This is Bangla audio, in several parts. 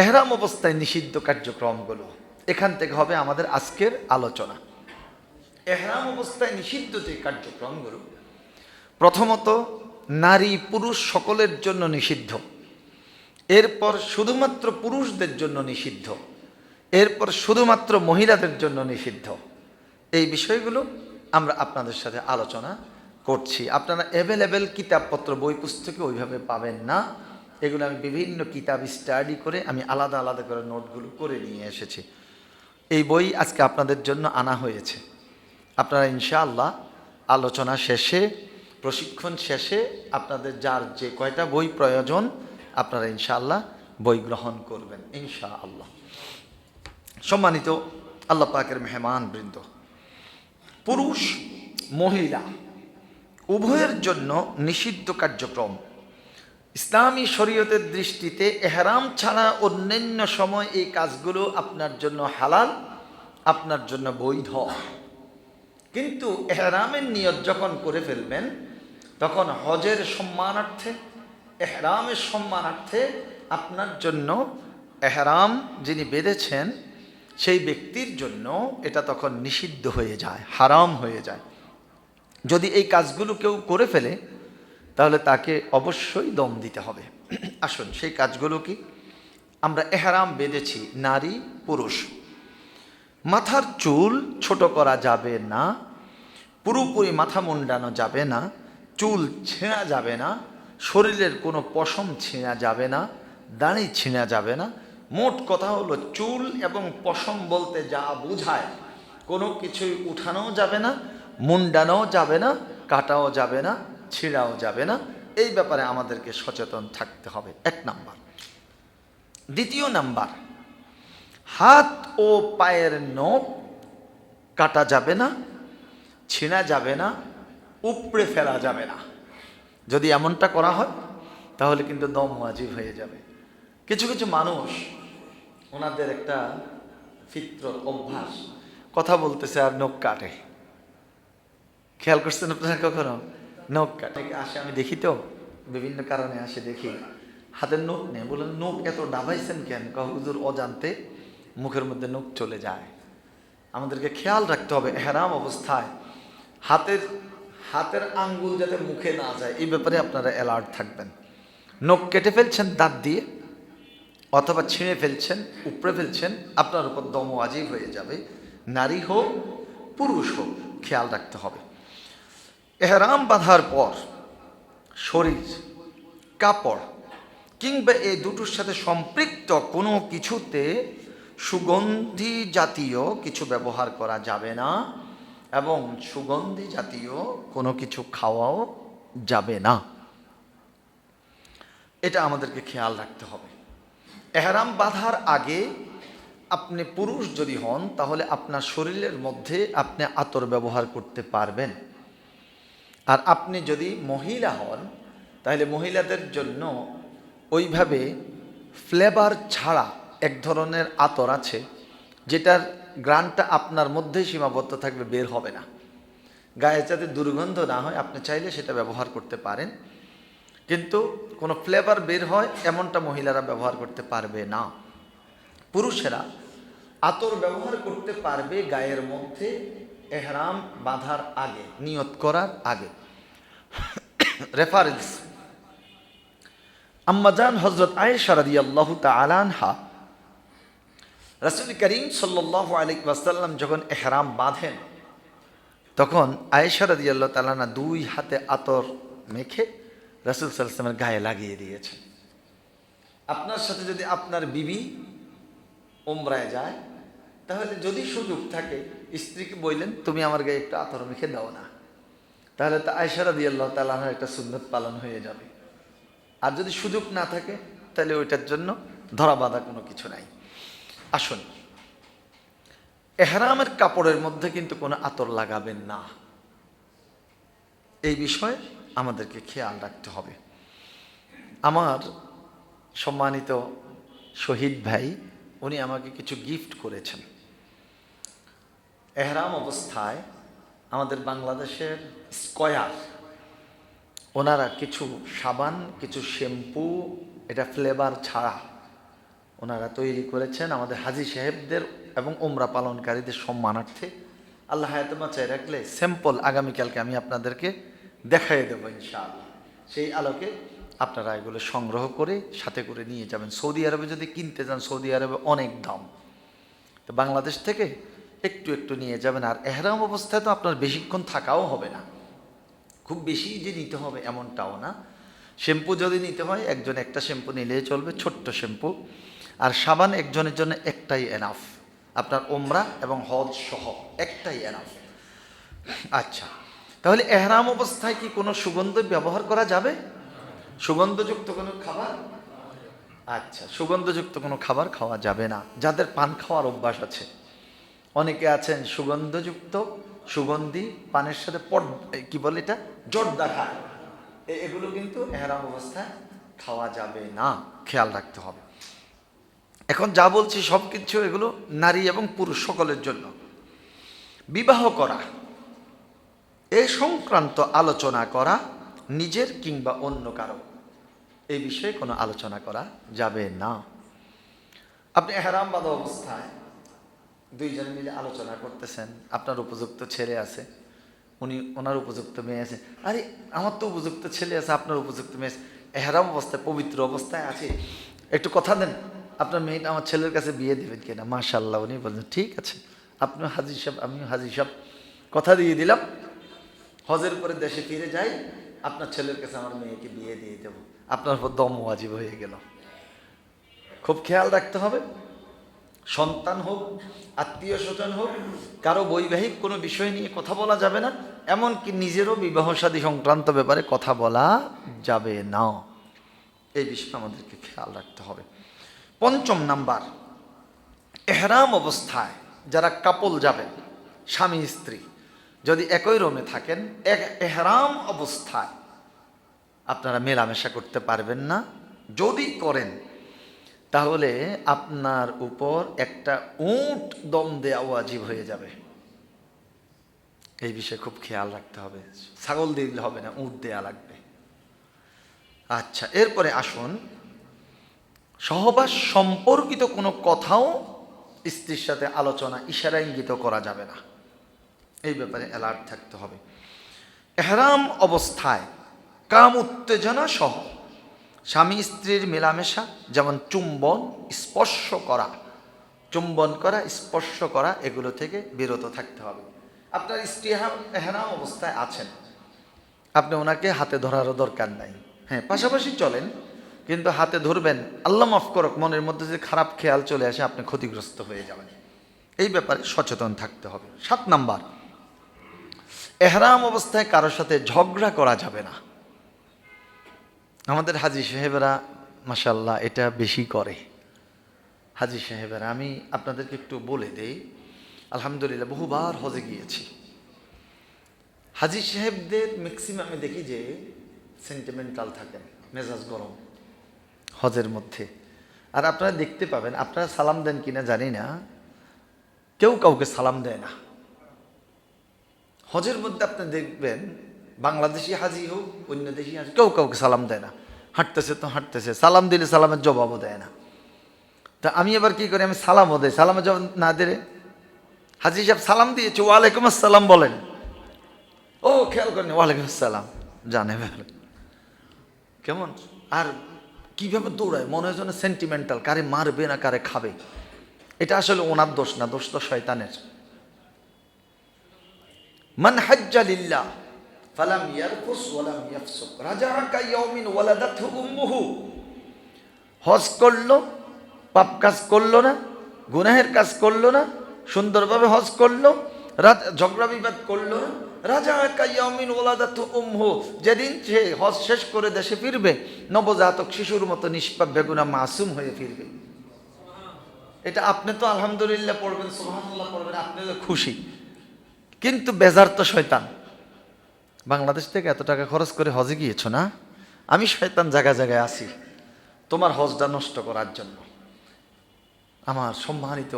এহরাম অবস্থায় নিষিদ্ধ কার্যক্রমগুলো, এখান থেকে হবে আমাদের আজকের আলোচনা। এহরাম অবস্থায় নিষিদ্ধ যে কার্যক্রমগুলো, প্রথমত নারী পুরুষ সকলের জন্য নিষিদ্ধ, এরপর শুধুমাত্র পুরুষদের জন্য নিষিদ্ধ, এরপর শুধুমাত্র মহিলাদের জন্য নিষিদ্ধ। এই বিষয়গুলো আমরা আপনাদের সাথে আলোচনা করছি। আপনারা অ্যাভেলেবেল কিতাবপত্র বই পুস্তকে ওইভাবে পাবেন না, এগুলো আমি বিভিন্ন কিতাব স্টাডি করে আমি আলাদা আলাদা করে নোটগুলো করে নিয়ে এসেছি। এই বই আজকে আপনাদের জন্য আনা হয়েছে। আপনারা ইনশাআল্লাহ আলোচনা শেষে, প্রশিক্ষণ শেষে আপনাদের যার যে কয়টা বই প্রয়োজন আপনারা ইনশাআল্লাহ বই গ্রহণ করবেন ইনশাআল্লাহ। সম্মানিত আল্লাহ পাকের মেহমান বৃন্দ, পুরুষ মহিলা উভয়ের জন্য নিষিদ্ধ কার্যক্রম। ইসলামী শরীয়তের দৃষ্টিতে এহরাম ছাড়া অন্যান্য সময় এই কাজগুলো আপনার জন্য হালাল, আপনার জন্য বৈধ। কিন্তু এহরামের নিয়ত যখন করে ফেলবেন তখন হজের সম্মানার্থে, এহরামের সম্মানার্থে আপনার জন্য এহরাম যিনি বেঁধেছেন সেই ব্যক্তির জন্য এটা তখন নিষিদ্ধ হয়ে যায়, হারাম হয়ে যায়। যদি এই কাজগুলো কেউ করে ফেলে তাহলে তাকে অবশ্যই দম দিতে হবে। আসুন সেই কাজগুলো কি? আমরা এহরাম বেঁধেছি, নারী পুরুষ। মাথার চুল ছোট করা যাবে না, পুরোপুরি মাথা মুন্ডানো যাবে না, চুল ছেঁড়া যাবে না, শরীরের কোনো পশম ছিঁড়া যাবে না, দাড়ি ছিঁড়া যাবে না। মোট কথা হলো চুল এবং পশম বলতে যা বোঝায় কোনো কিছুই উঠানোও যাবে না, মুন্ডানোও যাবে না, কাটাও যাবে না, ছিঁড়াও যাবে না। এই ব্যাপারে আমাদেরকে সচেতন থাকতে হবে, এক নাম্বার। দ্বিতীয় নাম্বার, হাত ও পায়ের নখ কাটা যাবে না, ছিঁড়া যাবে না, উপড়ে ফেলা যাবে না। যদি এমনটা করা হয় তাহলে কিন্তু দম ওয়াজিব হয়ে যাবে। কিছু কিছু মানুষ ওনাদের একটা ফিতরত অভ্যাস, কথা বলতেছে আর নখ কাটে। খেয়াল করছেন আপনারা কখনো? নখ কাটে আসে, আমি দেখি তো বিভিন্ন কারণে আসে, দেখি হাতের নখ নেই, বলেন নখ এত ডাবাইছেন কেন? হুজুর অজান্তে মুখের মধ্যে নখ চলে যায়। আমাদেরকে খেয়াল রাখতে হবে এহরাম অবস্থায় হাতের আঙ্গুল যাতে মুখে না যায়, এই ব্যাপারে আপনারা অ্যালার্ট থাকবেন। নখ কেটে ফেলছেন দাঁত দিয়ে অথবা ছিঁড়ে ফেলছেন, উপড়ে ফেলছেন, আপনার উপর দম ওয়াজিব হয়ে যাবে, নারী হোক পুরুষ হোক, খেয়াল রাখতে হবে। এহরাম বাঁধার পর শরীর, কাপড় কিংবা এই দুটোর সাথে সম্পৃক্ত কোনো কিছুতে সুগন্ধি জাতীয় কিছু ব্যবহার করা যাবে না এবং সুগন্ধি জাতীয় কোনো কিছু খাওয়াও যাবে না। এটা আমাদেরকে খেয়াল রাখতে হবে। এহরাম বাঁধার আগে আপনি পুরুষ যদি হন তাহলে আপনার শরীরের মধ্যে আপনি আতর ব্যবহার করতে পারবেন। আর আপনি যদি মহিলা হন তাহলে মহিলাদের জন্য ওইভাবে ফ্লেভার ছাড়া এক ধরনের আতর আছে যেটার গ্রানটা আপনার মধ্যেই সীমাবদ্ধ থাকবে, বের হবে না। গায়ে যাতে দুর্গন্ধ না হয় আপনি চাইলে সেটা ব্যবহার করতে পারেন, কিন্তু কোনো ফ্লেভার বের হয় এমনটা মহিলারা ব্যবহার করতে পারবে না। পুরুষেরা আতর ব্যবহার করতে পারবে গায়ের মধ্যে এহরাম বাঁধার আগে, নিয়ত করার আগে। রেফারেন্স, আম্মাজান হযরত আয়েশা রাদিয়াল্লাহু তাআলা আনহা, রাসূল করিম সাল্লাল্লাহু আলাইহি ওয়াসাল্লাম যখন এহরাম বাঁধেন তখন আয়েশা রাদিয়াল্লাহু তাআলা আনহা দুই হাতে আতর মেখে রাসূল সাল্লাল্লাহু আলাইহি ওয়াসাল্লামের গায়ে লাগিয়ে দিয়েছেন। আপনার সাথে যদি আপনার বিবি উমরায় যায় তাহলে যদি সুযোগ থাকে স্ত্রীকে বললেন তুমি আমার গায়ে একটু আতর মেখে দাও না, তাহলে তো আয়েশা রাদিয়াল্লাহু তাআলা আনহার একটা সুন্নত পালন হয়ে যাবে। আর যদি সুযোগ না থাকে তাহলে ওইটার জন্য ধরা বাঁধা কোনো কিছু নাই। আসুন, এহরামের কাপড়ের মধ্যে কিন্তু কোনো আতর লাগাবেন না, এই বিষয়ে আমাদেরকে খেয়াল রাখতে হবে। আমার সম্মানিত শহীদ ভাই উনি আমাকে কিছু গিফট করেছেন। এহরাম অবস্থায় আমাদের বাংলাদেশের স্কয়ার ওনারা কিছু সাবান, কিছু শ্যাম্পু, এটা ফ্লেভার ছাড়া ওনারা তৈরি করেছেন আমাদের হাজী সাহেবদের এবং ওমরা পালনকারীদের সম্মানার্থে। আল্লাহ হায়াতে বাঁচায় রাখলে স্যাম্পল আগামীকালকে আমি আপনাদেরকে দেখাই দেবো ইনশাআল্লাহ। সেই আলোকে আপনারা এগুলো সংগ্রহ করে সাথে করে নিয়ে যাবেন। সৌদি আরবে যদি কিনতে যান, সৌদি আরবে অনেক দাম, তো বাংলাদেশ থেকে একটু একটু নিয়ে যাবেন। আর এহরাম অবস্থায় তো আপনার বেশিক্ষণ থাকাও হবে না, খুব বেশি যে নিতে হবে এমনটাও না। শ্যাম্পু যদি নিতে হয় একজন একটা শ্যাম্পু নিলেই চলবে, ছোট্ট শ্যাম্পু। আর সাবান একজনের জন্য একটাই এনাফ, আপনার ওমরা এবং হজ সহ একটাই এনাফ। আচ্ছা, তাহলে এহরাম অবস্থায় কি কোনো সুগন্ধ ব্যবহার করা যাবে? সুগন্ধযুক্ত কোনো খাবার? আচ্ছা, সুগন্ধযুক্ত কোনো খাবার খাওয়া যাবে না। যাদের পান খাওয়ার অভ্যাস আছে, অনেকে আছেন সুগন্ধযুক্ত সুগন্ধি পানের সাথে কি বলে এটা, জর্দা খায়, এগুলো কিন্তু এহরাম অবস্থায় খাওয়া যাবে না, খেয়াল রাখতে হবে। এখন যা বলছি সব কিছু এগুলো নারী এবং পুরুষ সকলের জন্য। বিবাহ করা এ সংক্রান্ত আলোচনা করা নিজের কিংবা অন্য কারো, এই বিষয়ে কোনো আলোচনা করা যাবে না। আপনি এহরাম বাঁধা অবস্থায় দুইজন মিলে আলোচনা করতেছেন, আপনার উপযুক্ত ছেলে আছে, ওনার উপযুক্ত মেয়ে আছে, আরে আমার তো উপযুক্ত ছেলে আছে, আপনার উপযুক্ত মেয়ে আছে, এহরাম অবস্থায় পবিত্র অবস্থায় আছে, একটু কথা দেন আপনার মেয়েটা আমার ছেলের কাছে বিয়ে দেবেন কিনা। মাশাআল্লাহ, উনি বলছেন ঠিক আছে, আপনিও হাজী সাহেব আমিও হাজী সাহেব, কথা দিয়ে দিলাম, হজের পরে দেশে ফিরে যাই, আপনার ছেলের কাছে আমার মেয়েকে বিয়ে দিয়ে দেবো। আপনার উপর দম ওয়াজিব হয়ে গেল। খুব খেয়াল রাখতে হবে, সন্তান হোক, আত্মীয় স্বজন হোক, কারো বৈবাহিক কোনো বিষয় নিয়ে কথা বলা যাবে না, এমনকি নিজেরও বিবাহ শাদী সংক্রান্ত ব্যাপারে কথা বলা যাবে না। এই বিষয়টা আমাদেরকে খেয়াল রাখতে হবে। পঞ্চম নাম্বার, এহরাম অবস্থায় যারা কাপল যাবেন, স্বামী স্ত্রী যদি একই রুমে থাকেন, এহরাম অবস্থায় আপনারা মেলামেশা করতে পারবেন না। যদি করেন তাহলে আপনার উপর একটা উট দম দেওয়া ওয়াজিব হয়ে যাবে। এই বিষয়ে খুব খেয়াল রাখতে হবে, ছাগল দিলে হবে না, উট দেয়া লাগবে। আচ্ছা, এরপরে আসুন, সহবাস সম্পর্কিত কোনো কথাও স্ত্রীর সাথে আলোচনা ইশারা ইঙ্গিত করা যাবে না, এই ব্যাপারে অ্যালার্ট থাকতে হবে। এহরাম অবস্থায় কাম উত্তেজনা সহ স্বামী স্ত্রীর মেলামেশা, যেমন চুম্বন করা, স্পর্শ করা, এগুলো থেকে বিরত থাকতে হবে। আপনার স্ত্রী এহরাম অবস্থায় আছেন, আপনি ওনাকে হাতে ধরারও দরকার নাই, হ্যাঁ পাশাপাশি চলেন, কিন্তু হাতে ধরবেন, আল্লাহ মাফ করক, মনের মধ্যে যে খারাপ খেয়াল চলে আসে আপনি ক্ষতিগ্রস্ত হয়ে যাবেন, এই ব্যাপারে সচেতন থাকতে হবে। 7 নাম্বার, এহরাম অবস্থায় কারোর সাথে ঝগড়া করা যাবে না। আমাদের হাজী সাহেবেরা মাশাআল্লাহ এটা বেশি করে। হাজী সাহেবেরা, আমি আপনাদেরকে একটু বলে দেই, আলহামদুলিল্লাহ বহুবার হজে গিয়েছি, হাজী সাহেবদের ম্যাক্সিমামে দেখি যে সেন্টিমেন্টাল থাকেন, মেজাজ গরম হজের মধ্যে। আর আপনারা দেখতে পাবেন, আপনারা সালাম দেন কিনা জানি না, কেউ কাউকে সালাম দেয় না হজের মধ্যে। আপনি দেখবেন বাংলাদেশি হাজি হোক অন্য দেশি হাজি, কেউ কাউকে সালাম দেয় না, হাঁটতেছে তো হাঁটতেছে, সালাম দিলে সালামের জবাবও দেয় না। তা আমি এবার কি করি, আমি সালামও দেয়, সালামের জবাব না দিলে, হাজি সাহেব সালাম দিয়েছে, ওয়ালাইকুম আসসালাম বলেন, ও খেয়াল করেন ওয়ালাইকুম আসসালাম, জানে কেমন। আর কিভাবে দৌড়ায়, মনে হয় যেন সেন্টিমেন্টাল, কারে মারবে না কারে খাবে। এটা আসলে ওনার দোষ না, দোষ তো শয়তানের। মান হাজ্জা লিল্লাহ ফালাম ইয়ারফুস ওয়ালাম ইয়াফসুক রাজাআ কায়াউমিন ওয়ালাদাতহু উম্মুহু। হজ করলো, পাপ কাজ করলো না, গুনাহের কাজ করলো না, সুন্দরভাবে হজ করলো, ঝগড়া বিবাদ করলো না, রাজাআ কায়াউমিন ওয়ালাদাতহু উম্মুহু, যেদিন সে হজ শেষ করে দেশে ফিরবে, নবজাতক শিশুর মতো নিষ্পাপ বেগুনাহ মাসুম হয়ে ফিরবে। এটা আপনি তো আলহামদুলিল্লাহ পড়বেন, সুবহানাল্লাহ পড়বেন, আপনি তো খুশি, কিন্তু বেজার তো শয়তান। বাংলাদেশ থেকে এত টাকা খরচ করে হজে গিয়েছো না, আমি শয়তান জায়গায় জায়গায় আছি তোমার হজটা নষ্ট করার জন্য। আমার সম্মানিত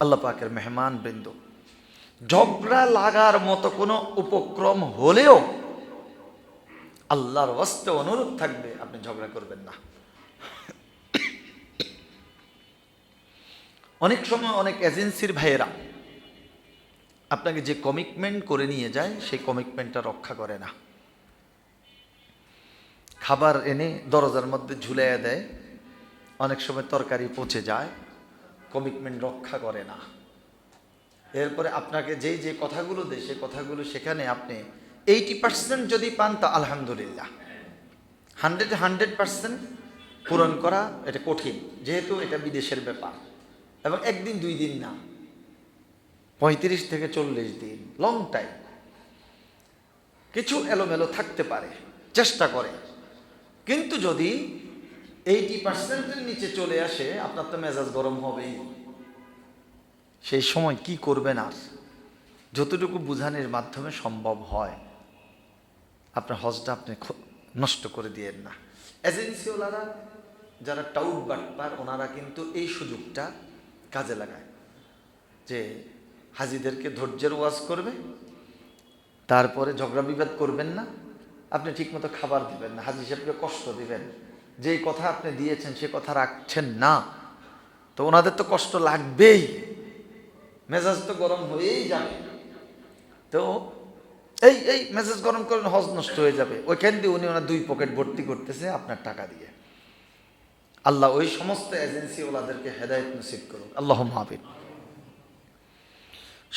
আল্লাহ পাকের মেহমান বৃন্দ, ঝগড়া লাগার মতো কোনো উপক্রম হলেও আল্লাহর ওয়াস্তে অনুরোধ থাকবে আপনি ঝগড়া করবেন না। অনেক সময় অনেক এজেন্সির ভাইয়েরা আপনাকে যে কমিটমেন্ট করে নিয়ে যায় সেই কমিটমেন্টটা রক্ষা করে না। খাবার এনে দরজার মধ্যে ঝুলাইয়া দেয়, অনেক সময় তরকারি পচে যায়, কমিটমেন্ট রক্ষা করে না। এরপরে আপনাকে যেই যে কথাগুলো দেয় সে কথাগুলো সেখানে আপনি 80% যদি পান তা আলহামদুলিল্লাহ, 100% পূরণ করা এটা কঠিন, যেহেতু এটা বিদেশের ব্যাপার এবং একদিন দুই দিন না, 35 থেকে 40 দিন, লং টাইম। কিছু এলোমেলো থাকতে পারে, চেষ্টা করে, কিন্তু যদি 80%-এর নিচে চলে আসে আপনার তো মেজাজ গরম হবেই। সেই সময় কি করবেন? আর যতটুকু বুঝানোর মাধ্যমে সম্ভব হয় আপনার হজটা আপনি নষ্ট করে দিয়েন না। এজেন্সিওয়ালারা যারা টাউট বাটপার ওনারা কিন্তু এই সুযোগটা কাজে লাগায় যে হাজিদেরকে ধৈর্যের ওয়াজ করবে, তারপরে ঝগড়া বিবাদ করবেন না, আপনি ঠিকমতো খাবার দিবেন না, হাজি সাহেবকে কষ্ট দিবেন, যেই কথা আপনি দিয়েছেন সে কথা রাখছেন না, তো ওনাদের তো কষ্ট লাগবেই, মেজাজ তো গরম হয়েই যাবে। তো এই এই মেজাজ গরম করেন, হজ নষ্ট হয়ে যাবে। ওইখান দিয়ে উনি ওনার 2 পকেট ভর্তি করতেছে আপনার টাকা দিয়ে। আল্লাহ ওই সমস্ত এজেন্সি ওলাদেরকে হেদায়েত নসিব করুন, আল্লাহুম্মা আমিন।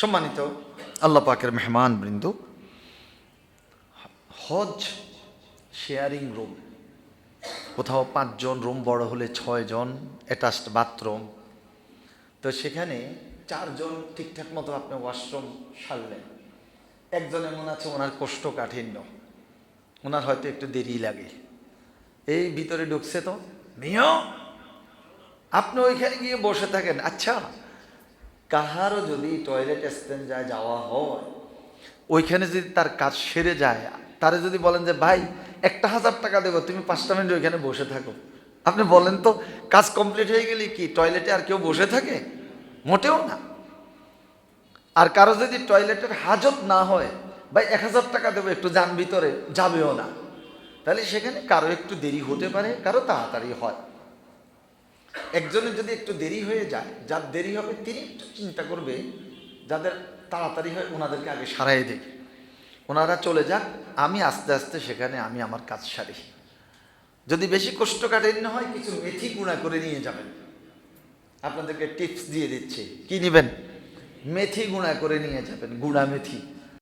সম্মানিত আল্লাহ পাকের মেহমান বৃন্দ, হজ শেয়ারিং রুম, কোথাও 5 জন, রুম বড় হলে 6 জন, অ্যাটাচড বাথরুম, তো সেখানে 4 জন ঠিকঠাক মতো আপনি ওয়াশরুম সারলেন, একজনে মনে আছে ওনার কোষ্ঠকাঠিন্য, ওনার হয়তো একটু দেরি লাগে, এই ভিতরে ঢুকছে তো মিয়া, আপনি ওইখানে গিয়ে বসে থাকেন। আচ্ছা, কাহারও যদি টয়লেট এক্সচেঞ্জায় যাওয়া হয়, ওইখানে যদি তার কাজ সেরে যায়, তারে যদি বলেন যে ভাই 1000 টাকা দেবো, তুমি 5টা মিনিট ওইখানে বসে থাকো, আপনি বলেন তো কাজ কমপ্লিট হয়ে গেলে কি টয়লেটে আর কেউ বসে থাকে? মোটেও না। আর কারো যদি টয়লেটের হাজত না হয়, ভাই 1000 টাকা দেবো একটু যান ভিতরে, যাবেও না। তাহলে সেখানে কারো একটু দেরি হতে পারে, কারো তাড়াতাড়ি হয়। একজনের যদি একটু দেরি হয়ে যায়, যার দেরি হবে তিনি একটু চিন্তা করবে, যাদের তাড়াতাড়ি হয় ওনাদেরকে আগে সারাই দেই, ওনারা চলে যাক, আমি আস্তে আস্তে সেখানে আমি আমার কাজ সারি। যদি বেশি কোষ্ঠকাঠিন্য হয়, কিছু মেথি গুঁড়া করে নিয়ে যাবেন। আপনাদেরকে টিপস দিয়ে দিচ্ছি, কি নেবেন? মেথি গুঁড়া করে নিয়ে যাবেন, গুঁড়া মেথি।